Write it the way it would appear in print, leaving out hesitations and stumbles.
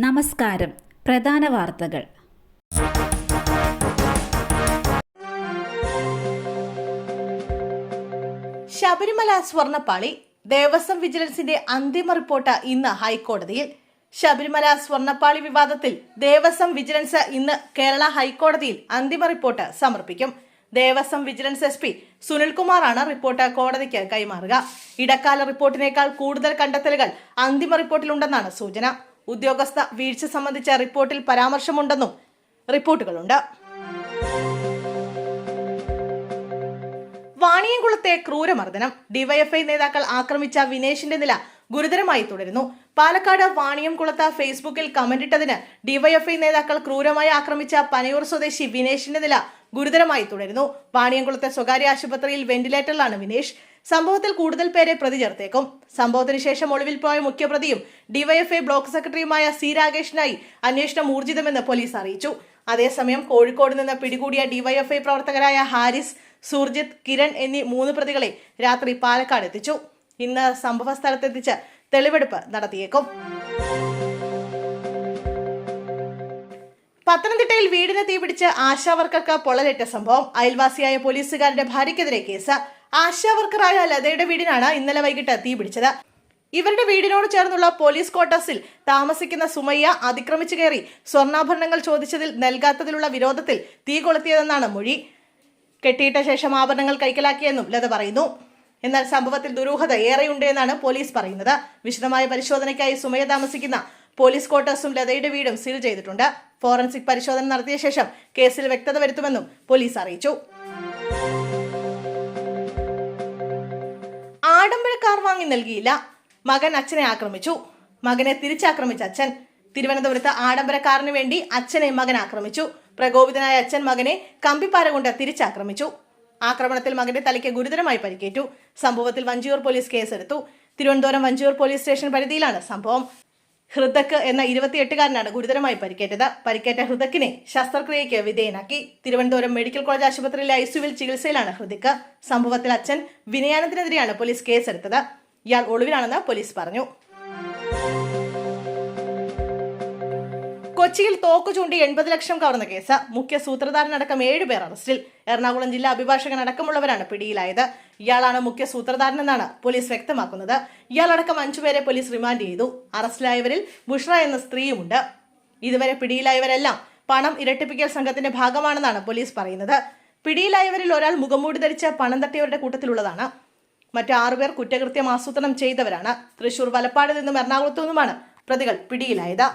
നമസ്കാരം. പ്രധാന വാർത്തകൾ. ശബരിമല സ്വർണ്ണപ്പാളി. ദേവസ്വം വിജിലൻസിന്റെ അന്തിമ റിപ്പോർട്ട് ഇന്ന് ഹൈക്കോടതിയിൽ. ശബരിമല സ്വർണ്ണപ്പാളി വിവാദത്തിൽ ദേവസ്വം വിജിലൻസ് ഇന്ന് കേരള ഹൈക്കോടതിയിൽ അന്തിമ റിപ്പോർട്ട് സമർപ്പിക്കും. ദേവസ്വം വിജിലൻസ് SP സുനിൽകുമാറാണ് റിപ്പോർട്ട് കോടതിക്ക് കൈമാറുക. ഇടക്കാല റിപ്പോർട്ടിനേക്കാൾ കൂടുതൽ കണ്ടെത്തലുകൾ അന്തിമ റിപ്പോർട്ടിലുണ്ടെന്നാണ് സൂചന. ഉദ്യോഗസ്ഥ വീഴ്ച സംബന്ധിച്ച റിപ്പോർട്ടിൽ പരാമർശമുണ്ടെന്നും റിപ്പോർട്ടുകളുണ്ട്. വാണിയംകുളത്തെ ക്രൂരമർദ്ദനം. ഡിവൈഎഫ്ഐ നേതാക്കൾ ആക്രമിച്ച വിനേഷിന്റെ നില ഗുരുതരമായി തുടരുന്നു. പാലക്കാട് വാണിയംകുളത്ത് ഫേസ്ബുക്കിൽ കമന്റിട്ടതിന് ഡിവൈഎഫ്ഐ നേതാക്കൾ ക്രൂരമായി ആക്രമിച്ച പനയൂർ സ്വദേശി വിനേഷിന്റെ നില ഗുരുതരമായി തുടരുന്നു. വാണിയംകുളത്തെ സ്വകാര്യ ആശുപത്രിയിൽ വെന്റിലേറ്ററിലാണ് വിനേഷ്. സംഭവത്തിൽ കൂടുതൽ പേരെ പ്രതി ചേർത്തേക്കും. സംഭവത്തിന് ശേഷം ഒളിവിൽ പോയ മുഖ്യപ്രതിയും ഡിവൈഎഫ്ഐ ബ്ലോക്ക് സെക്രട്ടറിയുമായ C രാകേഷിനായി അന്വേഷണം ഊർജിതമെന്ന് പോലീസ് അറിയിച്ചു. അതേസമയം കോഴിക്കോട് നിന്ന് പിടികൂടിയ ഡിവൈഎഫ്ഐ പ്രവർത്തകരായ ഹാരിസ്, സുർജിത്ത്, കിരൺ എന്നീ 3 പ്രതികളെ രാത്രി പാലക്കാട് എത്തിച്ചു. ഇന്ന് സംഭവ സ്ഥലത്തെത്തിച്ച് തെളിവെടുപ്പ് നടത്തിയേക്കും. പത്തനംതിട്ടയിൽ വീടിന് തീപിടിച്ച് ആശാവർക്കർക്ക് പൊള്ളലേറ്റ സംഭവം. അയൽവാസിയായ പോലീസുകാരുടെ ഭാര്യയ്ക്കെതിരെ കേസ്. ആശാവർക്കറായ ലതയുടെ വീടിനാണ് ഇന്നലെ വൈകിട്ട് തീപിടിച്ചത്. ഇവരുടെ വീടിനോട് ചേർന്നുള്ള പോലീസ് ക്വാർട്ടേഴ്സിൽ താമസിക്കുന്ന സുമയ്യ അതിക്രമിച്ചു കയറി സ്വർണ്ണാഭരണങ്ങൾ ചോദിച്ചതിൽ നൽകാത്തതിലുള്ള വിരോധത്തിൽ തീ കൊളുത്തിയതെന്നാണ് മൊഴി. കെട്ടിയിട്ട ശേഷം ആഭരണങ്ങൾ കൈക്കലാക്കിയെന്നും ലത പറയുന്നു. എന്നാൽ സംഭവത്തിൽ ദുരൂഹത ഏറെയുണ്ട് എന്നാണ് പോലീസ് പറയുന്നത്. വിശദമായ പരിശോധനയ്ക്കായി സുമയ്യ താമസിക്കുന്ന പോലീസ് ക്വാർട്ടേഴ്സും ലതയുടെ വീടും സീൽ ചെയ്തിട്ടുണ്ട്. ഫോറൻസിക് പരിശോധന നടത്തിയ ശേഷം കേസിൽ വ്യക്തത വരുത്തുമെന്നും പോലീസ് അറിയിച്ചു. ആഡംബര കാർ വാങ്ങി നൽകിയില്ല. മകൻ അച്ഛനെ ആക്രമിച്ചു. മകനെ തിരിച്ചാക്രമിച്ച അച്ഛൻ. തിരുവനന്തപുരത്ത് ആഡംബര കാറിന് വേണ്ടി അച്ഛനെ മകൻ ആക്രമിച്ചു. പ്രകോപിതനായ അച്ഛൻ മകനെ കമ്പിപ്പാര കൊണ്ട് തിരിച്ചാക്രമിച്ചു. ആക്രമണത്തിൽ മകന്റെ തലയ്ക്ക് ഗുരുതരമായി പരിക്കേറ്റു. സംഭവത്തിൽ വഞ്ചിയൂർ പോലീസ് കേസെടുത്തു. തിരുവനന്തപുരം വഞ്ചിയൂർ പോലീസ് സ്റ്റേഷൻ പരിധിയിലാണ് സംഭവം. ഹൃദക് എന്ന 28-കാരനാണ് ഗുരുതരമായി പരിക്കേറ്റത്. പരിക്കേറ്റ ഹൃദക്കിനെ ശസ്ത്രക്രിയയ്ക്ക് വിധേയനാക്കി. തിരുവനന്തപുരം മെഡിക്കൽ കോളേജ് ആശുപത്രിയിലെ ICUവിൽ ചികിത്സയിലാണ് ഹൃദക്. സംഭവത്തിൽ അച്ഛൻ വിനയാനന്ദനെതിരെയാണ് പോലീസ് കേസെടുത്തത്. ഇയാൾ ഒളിവിലാണെന്ന് പോലീസ് പറഞ്ഞു. കൊച്ചിയിൽ തോക്ക് ചൂണ്ടി 80 ലക്ഷം കവർന്ന കേസ്. മുഖ്യ സൂത്രധാരനടക്കം 7 പേർ അറസ്റ്റിൽ. എറണാകുളം ജില്ലാ അഭിഭാഷകൻ അടക്കമുള്ളവരാണ് പിടിയിലായത്. ഇയാളാണ് മുഖ്യ സൂത്രധാരനെന്നാണ് പോലീസ് വ്യക്തമാക്കുന്നത്. ഇയാളടക്കം 5 പേരെ പോലീസ് റിമാൻഡ് ചെയ്തു. അറസ്റ്റിലായവരിൽ ബുഷ്ര എന്ന സ്ത്രീയുമുണ്ട്. ഇതുവരെ പിടിയിലായവരെല്ലാം പണം ഇരട്ടിപ്പിക്കൽ സംഘത്തിന്റെ ഭാഗമാണെന്നാണ് പോലീസ് പറയുന്നത്. പിടിയിലായവരിൽ ഒരാൾ മുഖംമൂടി ധരിച്ച് പണം തട്ടിയവരുടെ കൂട്ടത്തിലുള്ളതാണ്. മറ്റ് 6 പേർ കുറ്റകൃത്യം ആസൂത്രണം ചെയ്തവരാണ്. തൃശൂർ, വലപ്പാട് നിന്നും എറണാകുളത്തു നിന്നുമാണ് പ്രതികൾ പിടിയിലായത്.